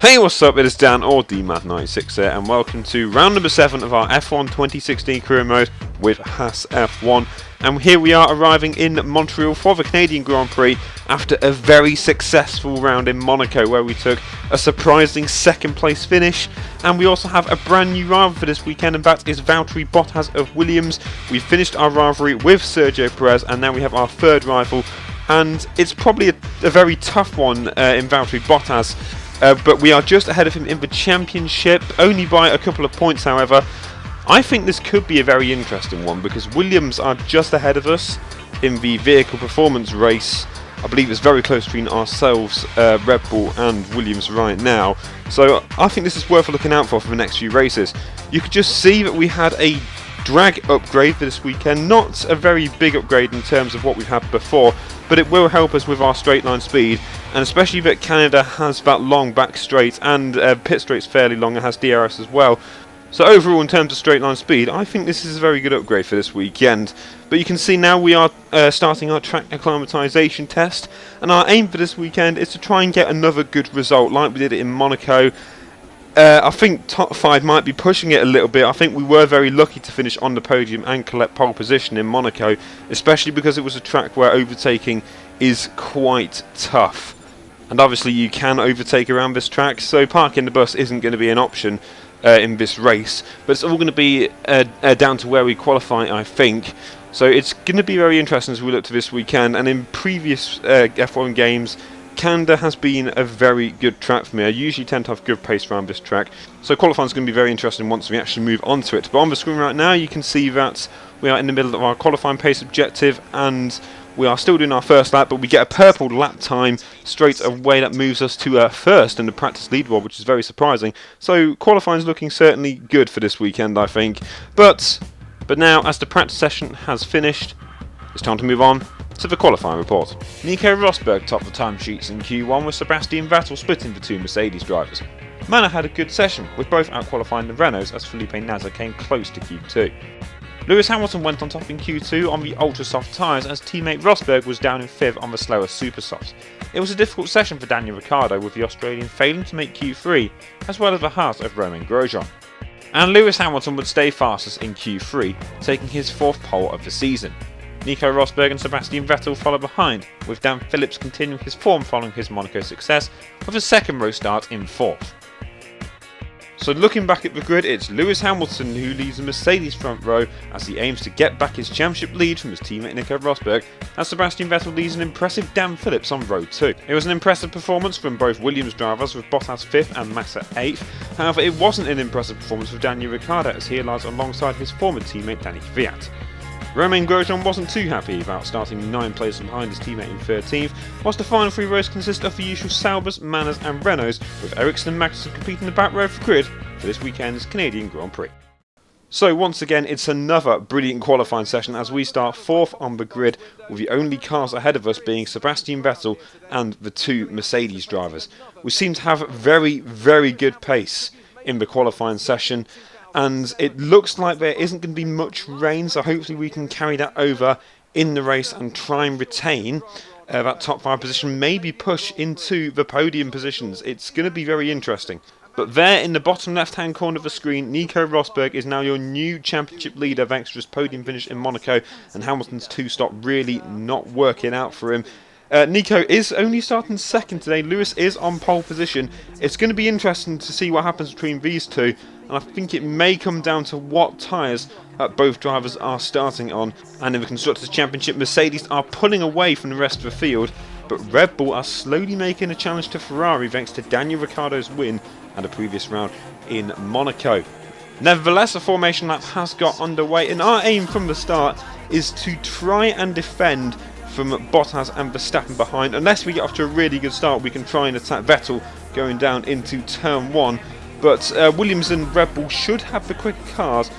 Hey, what's up? It is Dan or DMAD96 here, and welcome to round number 7 of our F1 2016 career mode with Haas F1. And here we are arriving in Montreal for the Canadian Grand Prix after a very successful round in Monaco where we took a surprising second place finish. And we also have a brand new rival for this weekend, and that is Valtteri Bottas of Williams. We finished our rivalry with Sergio Perez, and now we have our third rival, and it's probably a very tough one in Valtteri Bottas. But we are just ahead of him in the championship, only by a couple of points however. I think this could be a very interesting one because Williams are just ahead of us in the vehicle performance race. I believe it's very close between ourselves, Red Bull and Williams right now. So I think this is worth looking out for the next few races. You could just see that we had a drag upgrade for this weekend, not a very big upgrade in terms of what we've had before, but it will help us with our straight line speed, and especially that Canada has that long back straight and pit straight's fairly long and has DRS as well. So overall in terms of straight line speed, I think this is a very good upgrade for this weekend. But you can see now we are starting our track acclimatization test, and our aim for this weekend is to try and get another good result like we did it in Monaco. I think top 5 might be pushing it a little bit. I think we were very lucky to finish on the podium and collect pole position in Monaco, especially because it was a track where overtaking is quite tough. And obviously you can overtake around this track, so parking the bus isn't going to be an option in this race. But it's all going to be down to where we qualify, I think. So it's going to be very interesting as we look to this weekend. And in previous F1 games, Canada has been a very good track for me. I usually tend to have good pace around this track, so qualifying is going to be very interesting once we actually move on to it. But on the screen right now you can see that we are in the middle of our qualifying pace objective, and we are still doing our first lap, but we get a purple lap time straight away that moves us to first in the practice leaderboard, which is very surprising. So qualifying is looking certainly good for this weekend, I think. But now, as the practice session has finished, it's time to move on to the qualifying report. Nico Rosberg topped the timesheets in Q1 with Sebastian Vettel split into two Mercedes drivers. MYRNE had a good session with both out-qualifying the Renaults as Felipe Nasr came close to Q2. Lewis Hamilton went on top in Q2 on the ultra-soft tyres as teammate Rosberg was down in 5th on the slower super-softs. It was a difficult session for Daniel Ricciardo, with the Australian failing to make Q3, as well as the Haas of Romain GROSJEAN. And Lewis Hamilton would stay fastest in Q3, taking his 4th pole of the season. Nico Rosberg and Sebastian Vettel follow behind, with Dan Phillips continuing his form following his Monaco success, with a second row start in 4th. So looking back at the grid, it's Lewis Hamilton who leads the Mercedes front row as he aims to get back his championship lead from his teammate Nico Rosberg, as Sebastian Vettel leads an impressive Dan Phillips on row 2. It was an impressive performance from both Williams drivers, with Bottas 5th and Massa 8th. However, it wasn't an impressive performance for Daniel Ricciardo as he arrives alongside his former teammate Danny Kvyat. Romain GROSJEAN wasn't too happy about starting 9 places behind his teammate in 13th, whilst the final 3 rows consist of the usual Saubers, Manners and Renaults, with Ericsson and Magnussen competing in the back row of the grid for this weekend's Canadian Grand Prix. So once again, it's another brilliant qualifying session as we start 4th on the grid, with the only cars ahead of us being Sebastian Vettel and the 2 Mercedes drivers. We seem to have very, very good pace in the qualifying session, and it looks like there isn't going to be much rain, so hopefully we can carry that over in the race and try and retain that top 5 position, maybe push into the podium positions. It's going to be very interesting. But there in the bottom left hand corner of the screen, Nico Rosberg is now your new championship leader thanks to his podium finish in Monaco, and Hamilton's 2-stop really not working out for him. Nico is only starting 2nd today. Lewis is on pole position. It's going to be interesting to see what happens between these two, and I think it may come down to what tyres both drivers are starting on. And in the Constructors' Championship, Mercedes are pulling away from the rest of the field, but Red Bull are slowly making a challenge to Ferrari thanks to Daniel Ricciardo's win at a previous round in Monaco. Nevertheless, a formation lap has got underway, and our aim from the start is to try and defend from Bottas and Verstappen behind. Unless we get off to a really good start, we can try and attack Vettel going down into turn 1. But Williams and Red Bull should have the quicker cars,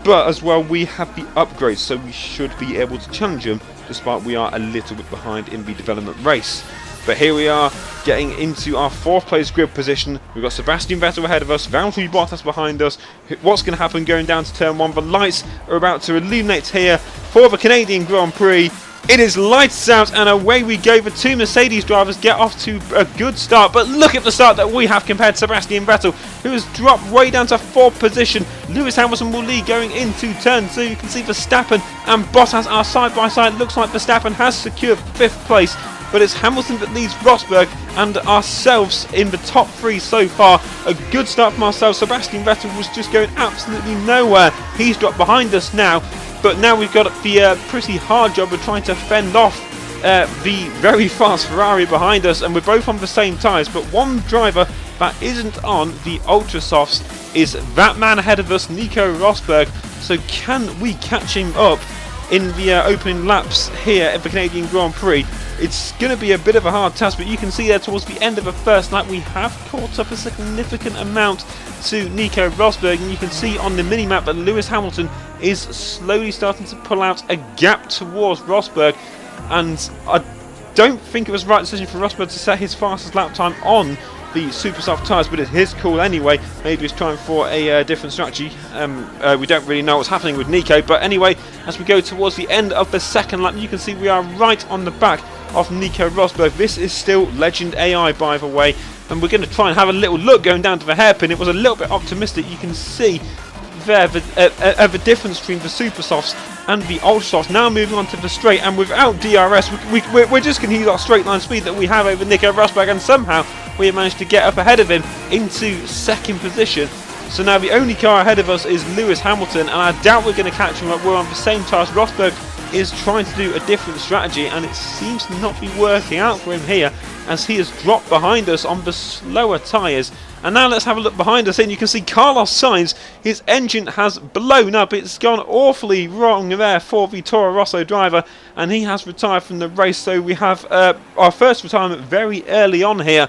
but as well we have the upgrades, so we should be able to challenge them, despite we are a little bit behind in the development race. But here we are getting into our 4th place grid position. We've got Sebastian Vettel ahead of us, Valtteri Bottas behind us. What's going to happen going down to turn 1? The lights are about to illuminate here for the Canadian Grand Prix. It is lights out and away we go. The two Mercedes drivers get off to a good start, but look at the start that we have compared to Sebastian Vettel, who has dropped way down to 4th position. Lewis Hamilton will lead going into turn 2. You can see Verstappen and Bottas are side by side. Looks like Verstappen has secured 5th place, but it's Hamilton that leads Rosberg and ourselves in the top 3 so far. A good start from ourselves. Sebastian Vettel was just going absolutely nowhere. He's dropped behind us now. But now we've got the pretty hard job of trying to fend off the very fast Ferrari behind us, and we're both on the same tyres. But one driver that isn't on the Ultra Softs is that man ahead of us, Nico Rosberg. So can we catch him up in the opening laps here at the Canadian Grand Prix? It's going to be a bit of a hard task, but you can see there towards the end of the first lap we have caught up a significant amount to Nico Rosberg, and you can see on the mini-map that Lewis Hamilton is slowly starting to pull out a gap towards Rosberg, and I don't think it was the right decision for Rosberg to set his fastest lap time on the super soft tyres, but it's his call anyway. Maybe he's trying for a different strategy. We don't really know what's happening with Nico, but anyway, as we go towards the end of the second lap, you can see we are right on the back of Nico Rosberg. This is still Legend AI, by the way, and we're going to try and have a little look going down to the hairpin. It was a little bit optimistic. You can see there the difference between the super softs and the ultra softs. Now moving on to the straight, and without DRS, we're just going to use our straight line speed that we have over Nico Rosberg, and somehow we have managed to get up ahead of him into 2nd position. So now the only car ahead of us is Lewis Hamilton, and I doubt we're going to catch him up. We're on the same tyres. Rosberg is trying to do a different strategy, and it seems to not be working out for him here, as he has dropped behind us on the slower tyres. And now let's have a look behind us, and you can see Carlos Sainz, his engine has blown up. It's gone awfully wrong there for the Toro Rosso driver, and he has retired from the race. So we have our first retirement very early on here.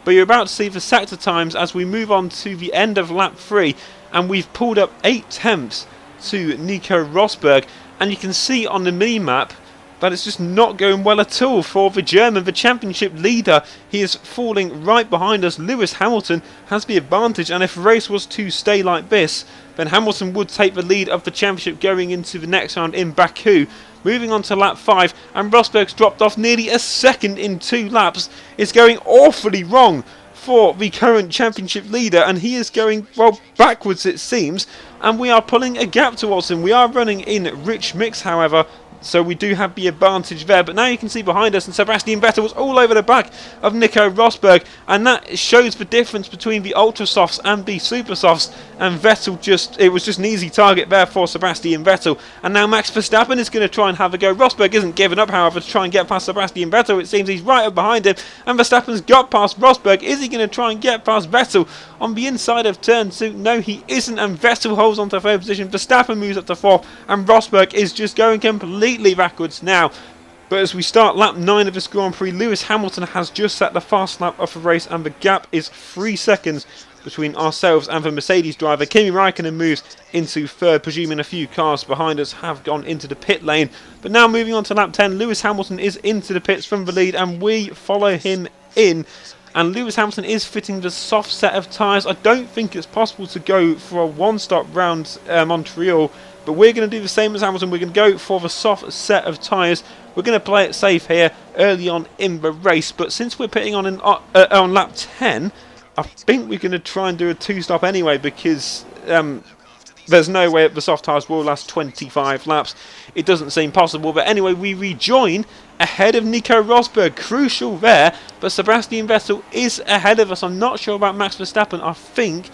But you're about to see the sector times as we move on to the end of lap 3, and we've pulled up 8 tenths to Nico Rosberg, and you can see on the mini-map that it's just not going well at all for the German, the championship leader. He is falling right behind us. Lewis Hamilton has the advantage, and if the race was to stay like this, then Hamilton would take the lead of the championship going into the next round in Baku. Moving on to lap 5, and Rosberg's dropped off nearly a second in 2 laps. It's going awfully wrong for the current championship leader, and he is going, well, backwards it seems, and we are pulling a gap towards him. We are running in rich mix, however, so we do have the advantage there. But now you can see behind us, and Sebastian Vettel was all over the back of Nico Rosberg, and that shows the difference between the ultra softs and the super softs. And Vettel it was just an easy target there for Sebastian Vettel. And now Max Verstappen is going to try and have a go. Rosberg isn't giving up, however, to try and get past Sebastian Vettel. It seems he's right up behind him, and Verstappen's got past Rosberg. Is he going to try and get past Vettel on the inside of turn 2? No, he isn't, and Vettel holds on to 3rd position. Verstappen moves up to 4th, and Rosberg is just going completely backwards now. But as we start lap 9 of this Grand Prix, Lewis Hamilton has just set the fast lap of the race, and the gap is 3 seconds between ourselves and the Mercedes driver. Kimi Räikkönen moves into 3rd, presuming a few cars behind us have gone into the pit lane. But now moving on to lap 10, Lewis Hamilton is into the pits from the lead, and we follow him in. And Lewis Hamilton is fitting the soft set of tyres. I don't think it's possible to go for a one-stop round Montreal, but we're going to do the same as Hamilton. We're going to go for the soft set of tyres. We're going to play it safe here early on in the race, but since we're pitting on lap 10, I think we're going to try and do a 2-stop anyway, because there's no way the soft tyres will last 25 laps. It doesn't seem possible, but anyway, we rejoin ahead of Nico Rosberg. Crucial there, but Sebastian Vettel is ahead of us. I'm not sure about Max Verstappen. I think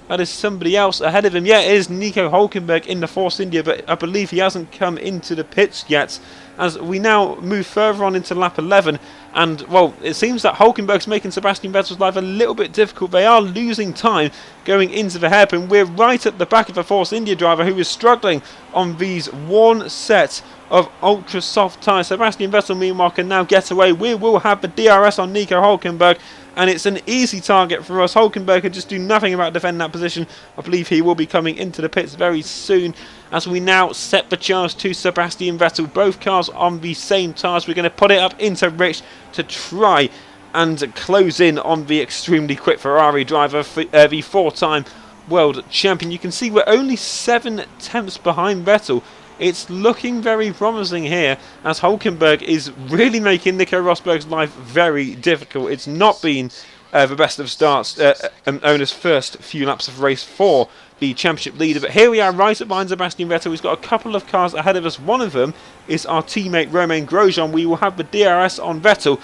that is somebody else ahead of him. Yeah, it is Nico Hülkenberg in the Force India, but I believe he hasn't come into the pits yet. As we now move further on into lap 11, and well, it seems that Hülkenberg's making Sebastian Vettel's life a little bit difficult. They are losing time going into the hairpin. We're right at the back of the Force India driver, who is struggling on these one set of ultra soft tyres. Sebastian Vettel meanwhile can now get away. We will have the DRS on Nico Hülkenberg, and it's an easy target for us. Hülkenberg could just do nothing about defending that position. I believe he will be coming into the pits very soon, as we now set the charge to Sebastian Vettel. Both cars on the same tyres. We're going to put it up into Rich to try and close in on the extremely quick Ferrari driver, the 4-time world champion. You can see we're only 7 tenths behind Vettel it's looking very promising here, as Hulkenberg is really making Nico Rosberg's life very difficult. It's not been the best of starts, owner's first few laps of race for the championship leader, but here we are right up behind Sebastian Vettel. He's got a couple of cars ahead of us. One of them is our teammate Romain GROSJEAN. We will have the DRS on Vettel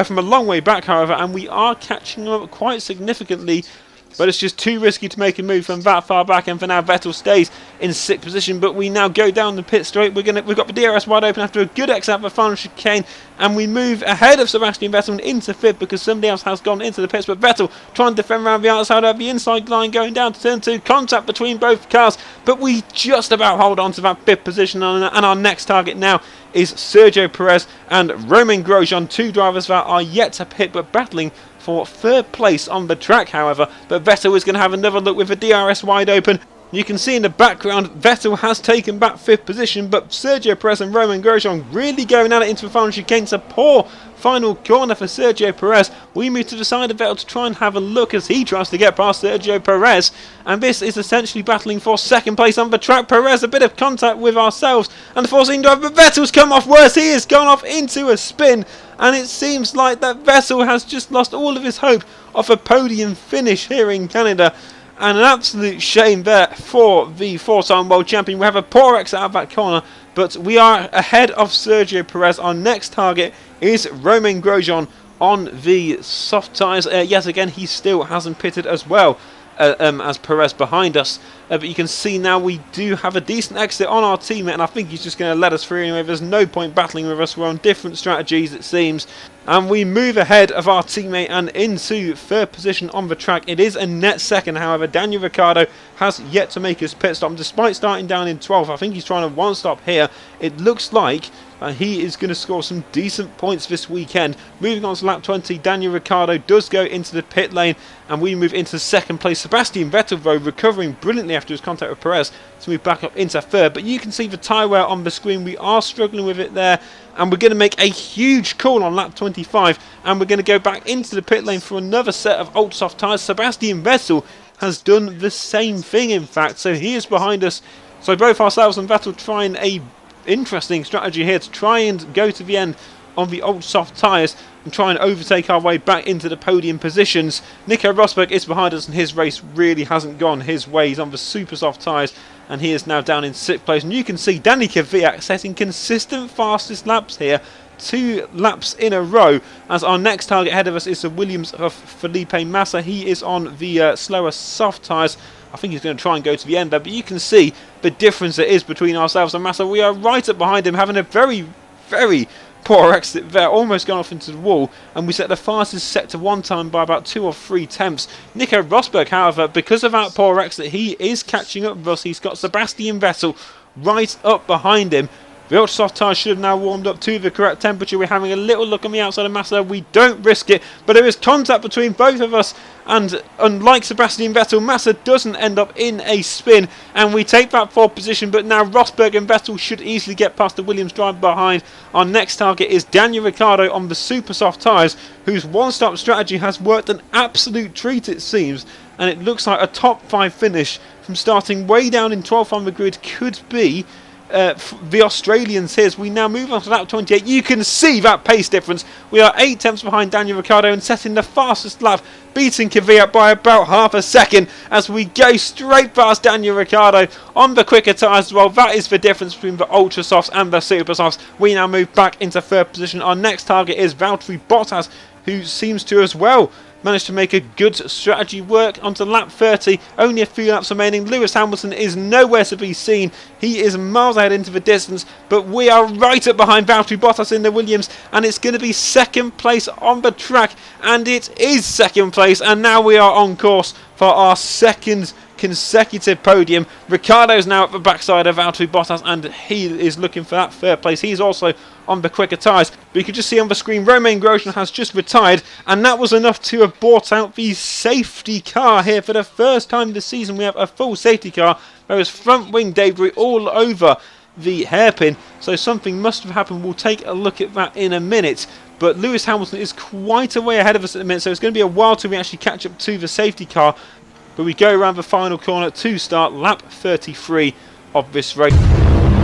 from a long way back, however, and we are catching up quite significantly, but it's just too risky to make a move from that far back, and for now Vettel stays in 6th position. But we now go down the pit straight. We've got the DRS wide open after a good exit at the final chicane, and we move ahead of Sebastian Vettel into 5th because somebody else has gone into the pits. But Vettel trying to defend around the outside of the inside line, going down to turn 2, contact between both cars, but we just about hold on to that 5th position, and our next target now is Sergio Perez and Romain GROSJEAN, 2 drivers that are yet to pit but battling for 3rd place on the track, however. But Vettel is going to have another look with the DRS wide open. You can see in the background Vettel has taken back 5th position, but Sergio Perez and Romain GROSJEAN really going at it into the final chicane. It's a poor final corner for Sergio Perez. We move to the side of Vettel to try and have a look as he tries to get past Sergio Perez, and this is essentially battling for 2nd place on the track. Perez a bit of contact with ourselves and the 14 driver, but Vettel's come off worse. He has gone off into a spin, and it seems like that Vettel has just lost all of his hope of a podium finish here in Canada. And an absolute shame there for the 4-time world champion. We have a poor exit out of that corner, but we are ahead of Sergio Perez. Our next target is Romain GROSJEAN on the soft tyres. Yet again, he still hasn't pitted as well as Perez behind us. But you can see now we do have a decent exit on our teammate, and I think he's just going to let us through anyway. There's no point battling with us. We're on different strategies, it seems. And we move ahead of our teammate and into 3rd position on the track. It is a net 2nd, however. Daniel Ricciardo has yet to make his pit stop. Despite starting down in 12th, I think he's trying to one-stop here. It looks like he is going to score some decent points this weekend. Moving on to lap 20, Daniel Ricciardo does go into the pit lane, and we move into 2nd place. Sebastian Vettel, though, recovering brilliantly after his contact with Perez to move back up into 3rd. But you can see the tyre wear on the screen. We are struggling with it there, and we're going to make a huge call on lap 25, and we're going to go back into the pit lane for another set of ultra soft tyres. Sebastian Vettel has done the same thing, in fact, so he is behind us. So both ourselves and Vettel trying a interesting strategy here to try and go to the end on the ultra soft tyres and try and overtake our way back into the podium positions. Nico Rosberg is behind us, and his race really hasn't gone his way. He's on the super soft tyres, and he is now down in 6th place. And you can see Danny Kvyat setting consistent fastest laps here, 2 laps in a row, as our next target ahead of us is the Williams of Felipe Massa. He is on the slower soft tyres. I think he's going to try and go to the end there, but you can see the difference there is between ourselves and Massa. We are right up behind him, having a very, very poor exit there, almost gone off into the wall, and we set the fastest sector one time by about 2 or 3 tenths. Nico Rosberg, however, because of that poor exit, he is catching up with us. He's got Sebastian Vettel right up behind him. The ultra soft tyres should have now warmed up to the correct temperature. We're having a little look on the outside of Massa. We don't risk it, but there is contact between both of us, and unlike Sebastian Vettel, Massa doesn't end up in a spin, and we take that 4th position. But now Rosberg and Vettel should easily get past the Williams driver behind. Our next target is Daniel Ricciardo on the super soft tyres, whose one-stop strategy has worked an absolute treat, it seems, and it looks like a top 5 finish from starting way down in 12th on the grid could be the Australians here. As we now move on to lap 28, you can see that pace difference. We are 8 tenths behind Daniel Ricciardo and setting the fastest lap, beating Kvyat by about half a second as we go straight past Daniel Ricciardo on the quicker tyres as well. That is the difference between the ultra softs and the super softs. We now move back into 3rd position. Our next target is Valtteri Bottas, who seems to as well managed to make a good strategy work onto lap 30. Only a few laps remaining. Lewis Hamilton is nowhere to be seen. He is miles ahead into the distance, but we are right up behind Valtteri Bottas in the Williams, and it's going to be 2nd place on the track, and it is 2nd place, and now we are on course for our 2nd consecutive podium. Ricciardo's now at the backside of Valtteri Bottas, and he is looking for that 3rd place. He's also on the quicker tyres, but you can just see on the screen Romain GROSJEAN has just retired, and that was enough to have brought out the safety car here. For the first time this season, we have a full safety car. There is front wing debris all over the hairpin, so something must have happened. We'll take a look at that in a minute. But Lewis Hamilton is quite a way ahead of us at the minute, so it's going to be a while till we actually catch up to the safety car. But we go around the final corner to start lap 33 of this race.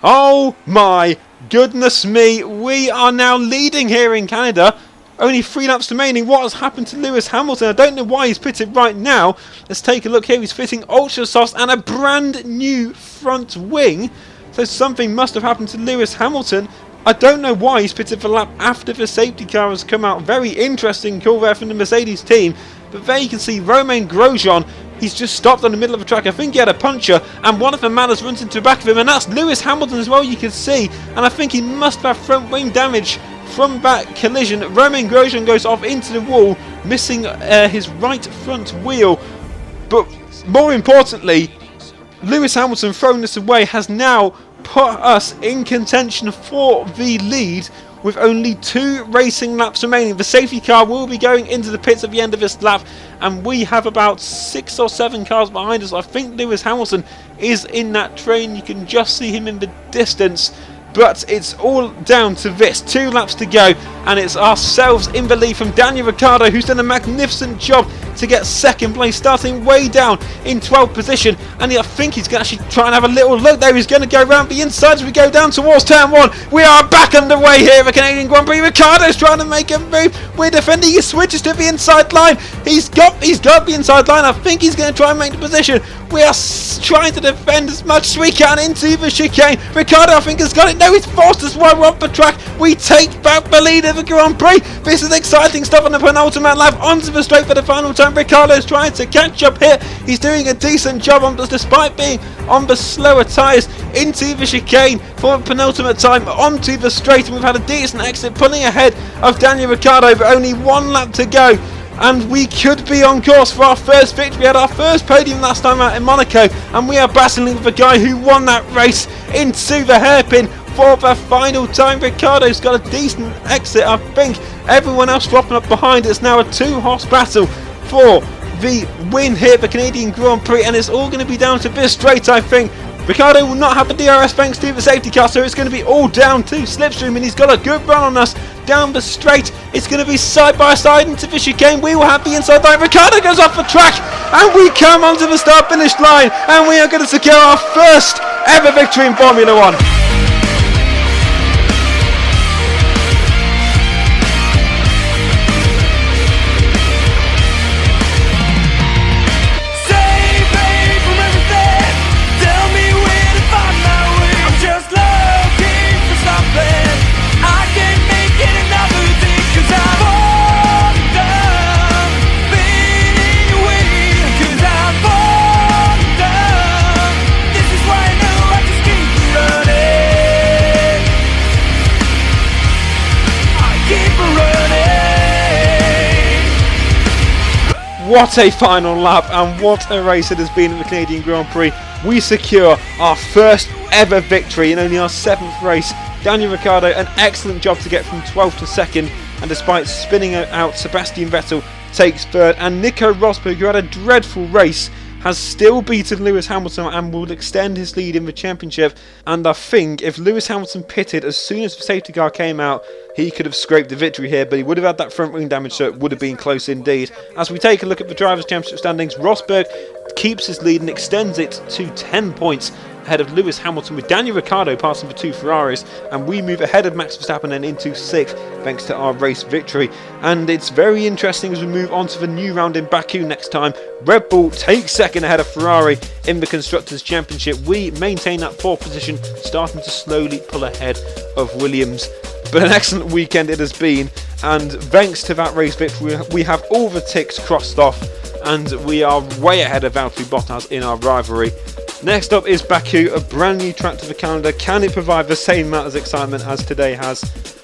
Oh my goodness me, we are now leading here in Canada. Only 3 laps remaining. What has happened to Lewis Hamilton? I don't know why he's pitted right now. Let's take a look here. He's fitting ultra softs and a brand new front wing. So something must have happened to Lewis Hamilton. I don't know why he's pitted for a lap after the safety car has come out. Very interesting call there from the Mercedes team. But there you can see Romain GROSJEAN. He's just stopped on the middle of the track. I think he had a puncture, and one of the man has runs into the back of him, and that's Lewis Hamilton as well, you can see. And I think he must have front wing damage from that collision. Romain GROSJEAN goes off into the wall, missing his right front wheel. But more importantly, Lewis Hamilton throwing this away has now put us in contention for the lead with only 2 racing laps remaining. The safety car will be going into the pits at the end of this lap, and we have about 6 or 7 cars behind us. I think Lewis Hamilton is in that train. You can just see him in the distance. But it's all down to this. 2 laps to go, and it's ourselves in the lead from Daniel Ricciardo, who's done a magnificent job to get second place, starting way down in 12th position. And I think he's going to actually try and have a little look there. He's going to go around the inside as we go down towards turn 1. We are back underway here at the Canadian Grand Prix. Ricciardo's trying to make a move. We're defending. He switches to the inside line. He's got the inside line. I think he's going to try and make the position. We are trying to defend as much as we can into the chicane. Ricciardo, I think, has got it. No, he's forced us while we're off the track. We take back the lead of the Grand Prix. This is exciting stuff on the penultimate lap. Onto the straight for the final time. Ricciardo's trying to catch up here. He's doing a decent job on this, despite being on the slower tyres, into the chicane for the penultimate time, onto the straight. And we've had a decent exit, pulling ahead of Daniel Ricciardo, but only 1 lap to go. And we could be on course for our first victory. We had our first podium last time out in Monaco, and we are battling with the guy who won that race into the hairpin for the final time. Ricciardo's got a decent exit, I think. Everyone else dropping up behind. It's now a 2-horse battle for the win here at the Canadian Grand Prix, and it's all going to be down to this straight, I think. Ricciardo will not have the DRS thanks to the safety car, so it's going to be all down to Slipstream, and he's got a good run on us down the straight. It's going to be side by side into the chicane. We will have the inside line. Ricciardo goes off the track, and we come onto the start finish line, and we are going to secure our first ever victory in Formula 1. What a final lap, and what a race it has been in the Canadian Grand Prix. We secure our first ever victory in only our 7th race. Daniel Ricciardo, an excellent job to get from 12th to 2nd, and despite spinning out, Sebastian Vettel takes 3rd, and Nico Rosberg, who had a dreadful race, has still beaten Lewis Hamilton and will extend his lead in the championship. And I think if Lewis Hamilton pitted as soon as the safety car came out, he could have scraped the victory here, but he would have had that front wing damage, so it would have been close indeed. As we take a look at the Drivers' Championship standings, Rosberg keeps his lead and extends it to 10 points ahead of Lewis Hamilton, with Daniel Ricciardo passing for 2 Ferraris, and we move ahead of Max Verstappen and into 6th thanks to our race victory. And it's very interesting as we move on to the new round in Baku next time. Red Bull takes 2nd ahead of Ferrari in the Constructors' Championship. We maintain that 4th position, starting to slowly pull ahead of Williams. But an excellent weekend it has been, and thanks to that race victory we have all the ticks crossed off, and we are way ahead of Valtteri Bottas in our rivalry. Next up is Baku, a brand new track to the calendar. Can it provide the same amount of excitement as today has?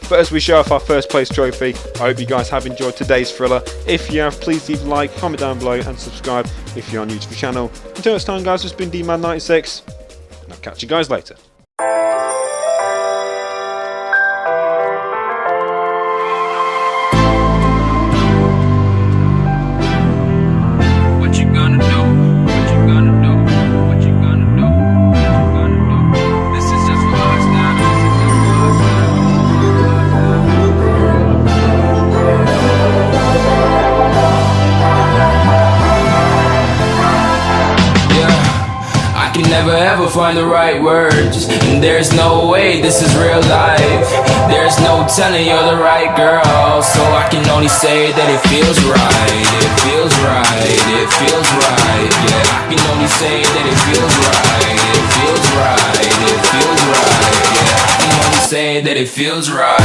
But as we show off our first place trophy, I hope you guys have enjoyed today's thriller. If you have, please leave a like, comment down below and subscribe if you are new to the channel. Until next time guys, it's been DMan96, and I'll catch you guys later. can never ever find the right words. And there's no way this is real life. There's no telling you're the right girl. So I can only say that it feels right. It feels right, it feels right. Yeah, I can only say that it feels right. It feels right, it feels right. Yeah, I can only say that it feels right.